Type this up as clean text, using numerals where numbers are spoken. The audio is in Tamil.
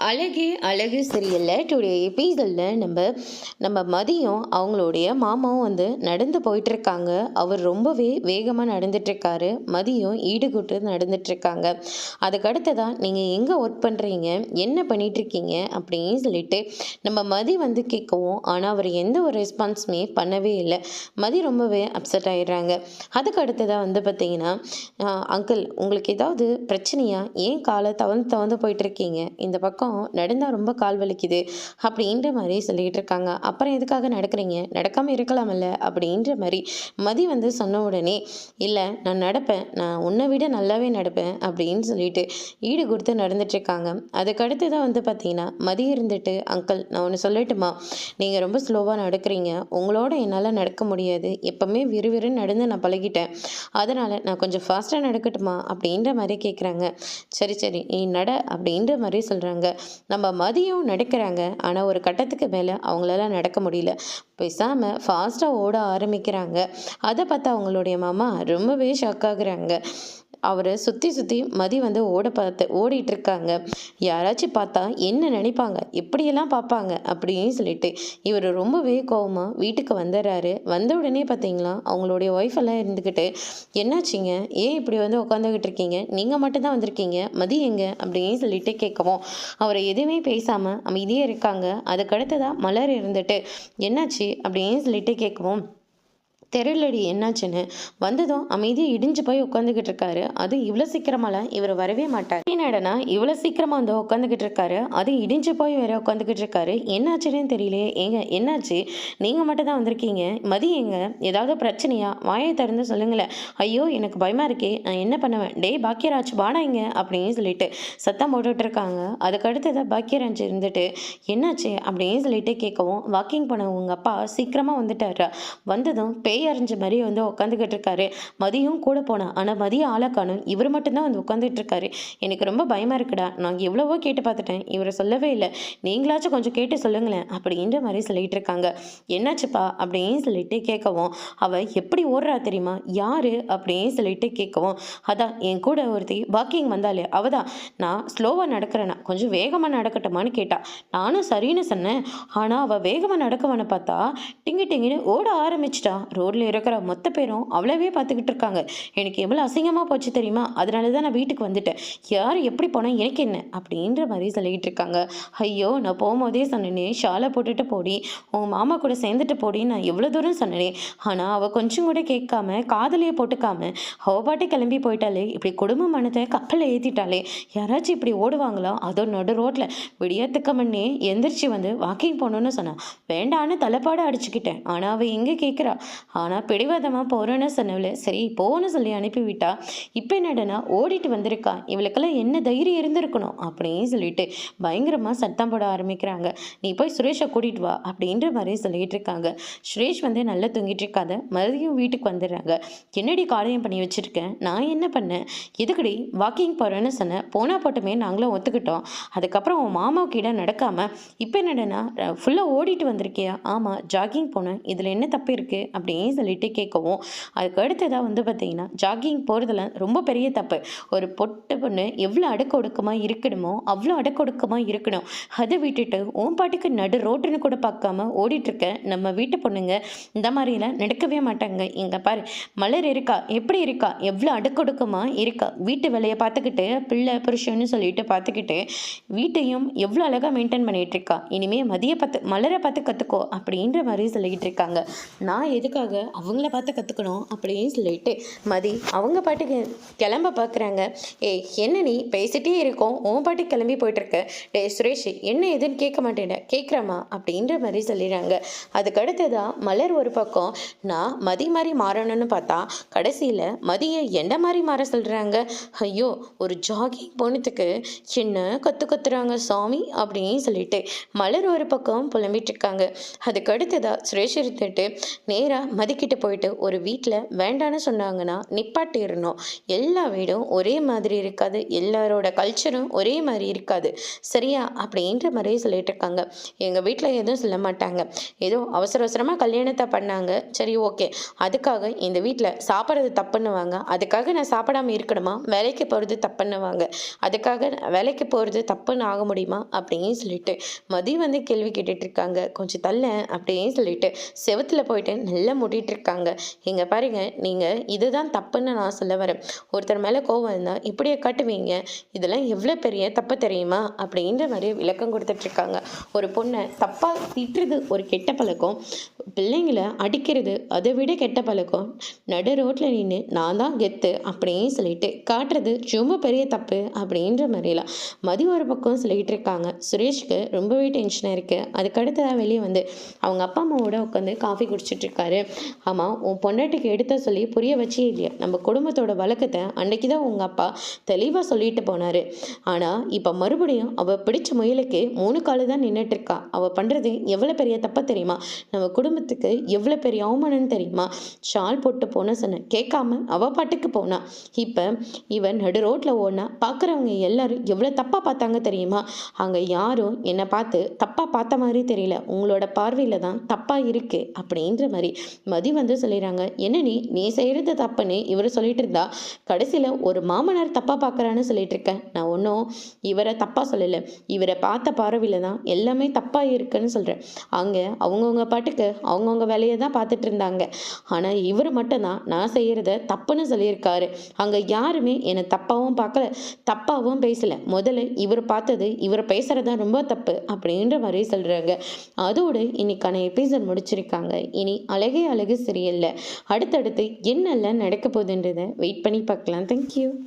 அழகே அழகு சரியில்ல டுடே எபிசோடில் நம்ம மதியம் அவங்களுடைய மாமாவும் நடந்து போயிட்டுருக்காங்க. அவர் ரொம்பவே வேகமாக நடந்துட்டுருக்காரு. மதியம் ஈடுகொட்டு நடந்துட்டுருக்காங்க. அதுக்கடுத்ததான் நீங்கள் எங்கே ஒர்க் பண்ணுறீங்க, என்ன பண்ணிகிட்ருக்கீங்க அப்படின்னு சொல்லிட்டு நம்ம மதி கேட்கவும், ஆனால் அவர் எந்த ஒரு ரெஸ்பான்ஸுமே பண்ணவே இல்லை. மதி ரொம்பவே அப்செட் ஆகிடுறாங்க. அதுக்கு அடுத்ததாக பார்த்தீங்கன்னா, அங்கிள் உங்களுக்கு ஏதாவது பிரச்சனையா, ஏன் காலை தவந்து தவந்து போயிட்டுருக்கீங்க, இந்த பக்கம் நடந்தால் ரொம்ப கால் வலிக்குது அப்படின்ற மாதிரி சொல்லிட்டு இருக்காங்க. அப்புறம் எதுக்காக நடக்கிறீங்க, நடக்காமல் இருக்கலாமல்ல அப்படின்ற மாதிரி மதி சொன்ன உடனே, இல்லை நான் நடப்பேன், நான் உன்னை விட நல்லாவே நடப்பேன் அப்படின்னு சொல்லிட்டு ஈடு கொடுத்து நடந்துட்டு இருக்காங்க. அதுக்கடுத்து தான் பார்த்தீங்கன்னா மதி இருந்துட்டு, அங்கிள் நான் ஒன்று சொல்லட்டுமா, நீங்கள் ரொம்ப ஸ்லோவாக நடக்கிறீங்க, உங்களோட என்னால் நடக்க முடியாது, எப்பவுமே விறுவிறுன்னு நடந்து நான் பழகிட்டேன், அதனால் நான் கொஞ்சம் ஃபாஸ்ட்டாக நடக்கட்டுமா அப்படின்ற மாதிரி கேட்குறாங்க. சரி சரி நீ நட அப்படின்ற மாதிரி சொல்கிறாங்க. நம்ம மதியம் நடக்கிறாங்க, ஆனால் ஒரு கட்டத்துக்கு மேலே அவங்களால நடக்க முடியல. பேசாமல் ஃபாஸ்ட்டாக ஓட ஆரம்பிக்கிறாங்க. அதை பார்த்து அவங்களுடைய மாமா ரொம்பவே ஷாக் ஆகுறாங்க. அவரை சுற்றி சுற்றி மதி ஓடிட்டு இருக்காங்க. யாராச்சும் பார்த்தா என்ன நினைப்பாங்க, எப்படியெல்லாம் பார்ப்பாங்க அப்படின்னு சொல்லிட்டு இவர் ரொம்பவே கோவமாக வீட்டுக்கு வந்துடுறாரு. வந்த உடனே பார்த்தீங்களா அவங்களுடைய ஒய்ஃப் எல்லாம் இருந்துக்கிட்டு, என்னாச்சிங்க, ஏன் இப்படி உட்காந்துக்கிட்டு இருக்கீங்க, நீங்கள் மட்டும்தான் வந்திருக்கீங்க, மதி எங்க அப்படின்னு சொல்லிட்டு கேட்கவும், அவரை எதுவுமே பேசாமல் அமைதியே இருக்காங்க. அதுக்கடுத்ததான் மலர் இருந்துட்டு, என்னாச்சு அப்படின்னு சொல்லிட்டு கேட்கவும், தெரியலடி என்னாச்சுன்னு, வந்ததும் அமைதியாக இடிஞ்சு போய் உட்காந்துக்கிட்டு இருக்காரு. அது இவ்வளோ சீக்கிரமாலாம் இவர் வரவே மாட்டார். என்னடனா இவ்வளோ சீக்கிரமாக உட்காந்துக்கிட்டு இருக்காரு, அது இடிஞ்சு போய் வேற உட்காந்துக்கிட்டு இருக்காரு, என்னாச்சுன்னு தெரியலையே, ஏங்க என்னாச்சு, நீங்கள் மட்டும் தான் வந்திருக்கீங்க, மதி எங்க, ஏதாவது பிரச்சனையா, வாயை திறந்து சொல்லுங்களேன், ஐயோ எனக்கு பயமாக இருக்கே, நான் என்ன பண்ணுவேன், டே பாக்கியராஜ் வாடா இங்க அப்படின்னு சொல்லிட்டு சத்தம் போட்டுட்டு இருக்காங்க. அதுக்கடுத்ததான் பாக்கியராஜ் இருந்துட்டு, என்னாச்சு அப்படின்னு சொல்லிட்டு கேட்கவும், வாக்கிங் பண்ண உங்கள் அப்பா சீக்கிரமாக வந்துட்டாரா, வந்ததும் பேய் அறிஞ்ச மாதிரி உட்காந்துக்கிட்டு இருக்காரு. மதியும் கூட போனா, ஆனால் மதியம் ஆளை காணும், இவர் மட்டும்தான் உட்காந்துட்டு இருக்காரு, எனக்கு ரொம்ப பயமா இருக்குடா, நான் எவ்வளவோ கேட்டு பார்த்துட்டேன், இவரை சொல்லவே இல்லை, நீங்களாச்சும் கொஞ்சம் கேட்டு சொல்லுங்களேன் அப்படின்ற மாதிரி சொல்லிட்டு இருக்காங்க. என்னாச்சுப்பா அப்படின்னு சொல்லிட்டு கேட்கவும், அவ எப்படி ஓடுறா தெரியுமா, யாரு அப்படின்னு சொல்லிட்டு கேட்கவும், அதான் என் கூட ஒருத்தி வாக்கிங் வந்தாலே அவதான், நான் ஸ்லோவா நடக்கிறேன்னா கொஞ்சம் வேகமா நடக்கட்டுமான்னு கேட்டா, நானும் சரின்னு சொன்னேன், ஆனா அவ வேகமா நடக்கவன பார்த்தா டிங்கு டிங்குன்னு ஓட ஆரம்பிச்சிட்டா. ரோட்ல இருக்கிற மொத்த பேரும் அவ்வளவே பார்த்துக்கிட்டு இருக்காங்க. எனக்கு எவ்வளோ அசிங்கமாக போச்சு தெரியுமா, அதனால தான் நான் வீட்டுக்கு வந்துட்டேன், யார் எப்படி போனால் எனக்கு என்ன அப்படின்ற மாதிரி சொல்லிக்கிட்டு இருக்காங்க. ஐயோ நான் போகும்போதே சொன்னேனே, ஷாலை போட்டுட்டு போடி, உன் மாமா கூட சேர்ந்துட்டு போடி, நான் எவ்வளோ தூரம் சொன்னேனே, ஆனால் அவள் கொஞ்சம் கூட கேட்காம காதலியை போட்டுக்காம அவ பாட்டி கிளம்பி போயிட்டாலே, இப்படி குடும்பமானதை கப்பலில் ஏற்றிட்டாலே, யாராச்சும் இப்படி ஓடுவாங்களா, அதோ நடு ரோட்டில் விடியத்துக்க முன்னே எந்திரிச்சு வாக்கிங் போகணுன்னு சொன்னான், வேண்டான்னு தலைப்பாடு அடிச்சுக்கிட்டேன், ஆனால் அவள் எங்கே கேட்குறா, ஆனால் பிடிவாதமாக போகிறேன்னு சொன்னவள சரி போன்னு சொல்லி அனுப்பிவிட்டா, இப்போ என்னடனா ஓடிட்டு வந்திருக்கா, இவளுக்கெல்லாம் என்ன தைரியம் இருந்திருக்கணும் அப்படின்னு சொல்லிட்டு பயங்கரமாக சத்தம் போட ஆரம்பிக்கிறாங்க. நீ போய் சுரேஷை கூட்டிகிட்டு வா அப்படின்ற மாதிரி சொல்லிட்டு இருக்காங்க. சுரேஷ் நல்லா தூங்கிட்டு இருக்காத, மறுபடியும் வீட்டுக்கு வந்துடுறாங்க. என்னடி காரியம் பண்ணி வச்சுருக்கேன், நான் என்ன பண்ணேன், எதுக்கடி வாக்கிங் போகிறேன்னு சொன்னேன், போனால் போட்டுமே நாங்களும் ஒத்துக்கிட்டோம், அதுக்கப்புறம் உன் மாமாவுக்கிட்ட நடக்காமல் இப்போ என்னடனா ஃபுல்லாக ஓடிட்டு வந்திருக்கியா, ஆமாம் ஜாகிங் போனேன், இதில் என்ன தப்பு இருக்குது அப்படின்னு சொல்லிட்டு கேட்கவும், அதுக்கு அடுத்ததாக பார்த்தீங்கன்னா ஜாகிங் போகிறதுல ரொம்ப பெரிய தப்பு, ஒரு பொட்டு பொண்ணு எவ்வளோ அடக்க ஒடுக்கமாக இருக்கணுமோ அவ்வளோ அடக்க ஒடுக்கமாக இருக்கணும், அதை விட்டுட்டு உன் பாட்டுக்கு நடு ரோட்டுன்னு கூட பார்க்காம ஓடிட்டுருக்க நம்ம வீட்டு பொண்ணுங்க இந்த மாதிரிலாம் நடக்கவே மாட்டாங்க. இங்கே பாரு மலர் இருக்கா, எப்படி இருக்கா, எவ்வளோ அடக்கொடுக்கமாக இருக்கா, வீட்டு வேலையை பார்த்துக்கிட்டு பிள்ளை புருஷன்னு சொல்லிட்டு பார்த்துக்கிட்டு வீட்டையும் எவ்வளோ அழகாக மெயின்டைன் பண்ணிகிட்டு இருக்கா, இனிமேல் மலரை பார்த்து கற்றுக்கோ அப்படின்ற மாதிரி சொல்லிக்கிட்டு இருக்காங்க. நான் எதுக்காக அவங்கள பார்த்து கற்றுக்கணும் அப்படின்னு சொல்லிட்டு மதி அவங்க பாட்டுக்கு கிளம்ப பார்க்குறாங்க. என்ன நீ பேசிட்டே இருக்கோம், உன் பாட்டுக்கு கிளம்பி போயிட்டுருக்க, சுரேஷ் என்ன எதுன்னு கேட்க மாட்டேன், கேட்குறமா அப்படின்ற மாதிரி சொல்லிடுறாங்க. அதுக்கு அடுத்ததான் மலர் ஒரு பக்கம், நான் மதி மாதிரி மாறணும்னு பார்த்தா கடைசியில் மதியை என்ன மாதிரி மாற சொல்கிறாங்க, ஐயோ ஒரு ஜாகிங் போனதுக்கு என்ன கற்றுறாங்க சாமி அப்படின்னு சொல்லிட்டு மலர் ஒரு பக்கம் புலம்பிட்டு இருக்காங்க. அதுக்கு அடுத்ததா சுரேஷ் இருந்துட்டு நேராக மதிக்கிட்டு போயிட்டு ஒரு வீட்டில் வேண்டான்னு சொன்னாங்கன்னா நிப்பாட்டிடணும். எல்லா வீடும் ஒரே மாதிரி இருக்காது, எல்லாரோட கல்ச்சரும் ஒரே மாதிரி இருக்காது, சரியா? அப்படின்ற மாதிரி சொல்லிட்டு இருக்காங்க. எங்கள் வீட்டில் எதுவும் சொல்ல மாட்டாங்க, ஏதோ அவசர அவசரமாக கல்யாணத்தை பண்ணாங்க, சரி ஓகே, அதுக்காக இந்த வீட்டில் சாப்பிட்றது தப்புன்னுவாங்க, அதுக்காக நான் சாப்பிடாம இருக்கணுமா? வேலைக்கு போகிறது தப்புன்னுவாங்க, அதுக்காக வேலைக்கு போகிறது தப்புன்னு ஆக முடியுமா? அப்படின்னு சொல்லிட்டு மதி வந்து கேள்வி கேட்டுட்டு இருக்காங்க. கொஞ்சம் தள்ள அப்படின்னு சொல்லிட்டு செவுத்துல போயிட்டு நல்லா முட்டிட்டு இருக்காங்க. இங்க பாருங்க, நீங்க இதுதான் தப்புன்னு நான் சொல்ல வரேன். ஒருத்தர் மேல கோவம் இருந்தா இப்படியே காட்டுவீங்க, இதெல்லாம் எவ்வளவு பெரிய தப்பு தெரியுமா? அப்படின்ற மாதிரி விளக்கம் கொடுத்துட்டு இருக்காங்க. ஒரு பொண்ணை தப்பா திட்டுறது ஒரு கெட்ட பழக்கம், பிள்ளைங்களை அடிக்கிறது அதை விட கெட்ட பழக்கம், நடு ரோட்ல நின்று நான் தான் கெத்து அப்படின்னு சொல்லிட்டு காட்டுறது ரொம்ப பெரிய தப்பு அப்படின்ற மாதிரிலாம் மதி ஒரு பக்கம் சொல்லிட்டு இருக்காங்க. சுரேஷ்க்கு ரொம்பவே டென்ஷனாக இருக்கு. அதுக்கடுத்ததான் வெளியே வந்து அவங்க அப்பா அம்மாவோட உட்காந்து காஃபி குடிச்சிட்டு இருக்காரு. ஆமாம், உன் பொண்டாட்டிக்கு எடுத்த சொல்லி புரிய வச்சே இல்லையா? நம்ம குடும்பத்தோட வழக்கத்தை அன்னைக்கு தான் உங்கள் அப்பா தெளிவாக சொல்லிட்டு போனார். ஆனால் இப்போ மறுபடியும் அவள் பிடிச்ச முயலுக்கு 3 காலு தான் நின்றுட்டு இருக்கா. அவள் பண்ணுறது எவ்வளோ பெரிய தப்ப தெரியுமா? நம்ம குடும்பத்துக்கு எவ்வளோ பெரிய அவமானம்னு தெரியுமா? ஷால் போட்டு போன சொன்னேன், கேட்காம அவள் பாட்டுக்கு போனா. இப்போ இவன் நடு ரோட்டில் ஓடினா பார்க்குறவங்க எல்லாரும் எவ்வளோ தப்பாக பார்த்தாங்க தெரியுமா? அங்கே யாரும் என்னை பார்த்து தப்பாக பார்த்த மாதிரி தெரியல, உங்களோட பார்வையில் தான் தப்பாக இருக்கு அப்படின்ற மாதிரி மதி வந்து சொல்லிடுறாங்க. என்ன நீ செய்கிறது தப்புன்னு இவர் சொல்லிட்டு இருந்தா கடைசியில் ஒரு மாமனார் தப்பாக பார்க்குறான்னு சொல்லிட்டு இருக்கேன். நான் ஒன்றும் இவரை தப்பாக சொல்லலை, இவரை பார்த்த பார்வையில் தான் எல்லாமே தப்பாக இருக்குன்னு சொல்கிறேன். அங்கே அவங்கவுங்க பாட்டுக்கு அவங்கவுங்க வேலையை தான் பார்த்துட்டு இருந்தாங்க. ஆனால் இவர் மட்டும்தான் நான் செய்கிறத தப்புன்னு சொல்லியிருக்காரு. அங்கே யாருமே என்னை தப்பாகவும் பார்க்கல, தப்பாகவும் பேசலை. முதல்ல இவர் பார்த்தது இவர் பேசுகிறது தான் ரொம்ப தப்பு அப்படின்ற மாதிரி சொல்கிறாங்க. அதோடு இன்னைக்கான எபிசோட் முடிச்சிருக்காங்க. இனி அழகே அழகு சீரியல்ல அடுத்தடுத்து என்னெல்லாம் நடக்க போகுதுன்றதை வெயிட் பண்ணி பார்க்கலாம். தேங்க்யூ.